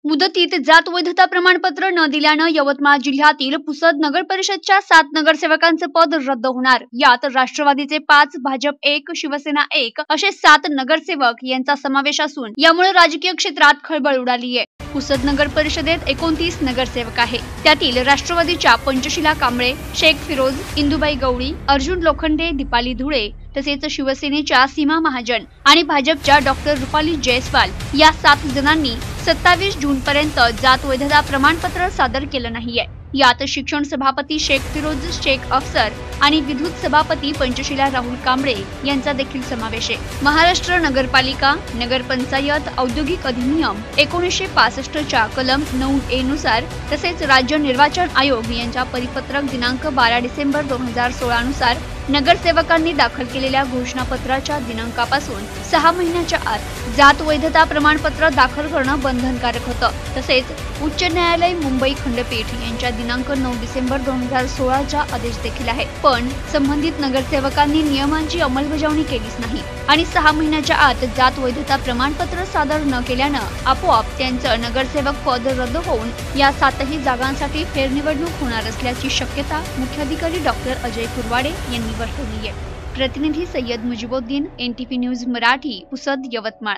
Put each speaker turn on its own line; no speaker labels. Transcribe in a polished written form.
मुदतीत जात वैधता प्रमाणपत्र न दिल्यानं यवतमाळ जिल्ह्यातील पुसद नगर परिषदच्या 7 नगरसेवकांचे पद रद्द होणार। यात राष्ट्रवादीचे 5, भाजप 1, शिवसेना 1 असे 7 नगरसेवक यांचा समावेश असून यामुळे राजकीय क्षेत्रात खळबळ उडाली आहे। पुसद नगर परिषदेत 29 नगरसेवक आहे। त्यातील राष्ट्रवादीच्या पंचशीला कांबळे, शेख फिरोज, इंदुबाई गवळी, अर्जुन लोखंडे, दीपाली धुळे तसेच शिवसेनेच्या सीमा महाजन आणि भाजपच्या डॉक्टर रुपाली जयस्वाल या 7 जणांनी 27 जून पर्यंत जात वैधता प्रमाणपत्र सादर केलं नाहीये। यात शिक्षण सभापती शेख फिरोज शेख अफसर आणि विद्युत सभापती पंचशीला राहुल कांबळे यांचा देखील समावेश आहे। महाराष्ट्र नगरपालिका नगरपंचायत औद्योगिक अधिनियम 1965 च्या कलम 9A नुसार तसेच राज्य निर्वाचन आयोग यांच्या परिपत्रक दिनांक 12 डिसेंबर 2016 नुसार नगरसेवकांनी दाखल केलेल्या घोषणापत्राच्या दिनांकापासून 6 महिन्याच्या आत जात वैधता प्रमाणपत्र दाखल करणं बंधनकारक होतं। तसेच उच्च न्यायालय मुंबई खंडपीठ यांच्या दिनांक 9 डिसेंबर 2016 चा आदेश देखील आहे। पण संबंधित नगरसेवकांनी नियमांची अंमलबजावणी केलीच नाही आणि 6 महिन्याच्या आत जात वैधता प्रमाणपत्र सादर न केल्यानं आपोआप त्यांचं नगरसेवक पद रद्द होऊन या 7ही जागांसाठी फेरनिवडणूक होणार असल्याची शक्यता मुख्याधिकारी डॉक्टर अजय कुरवाडे यांनी वर्तवली आहे। प्रतिनिधी सय्यद मुजिबुद्दीन, NTV न्यूज मराठी, पुसद, यवतमाळ।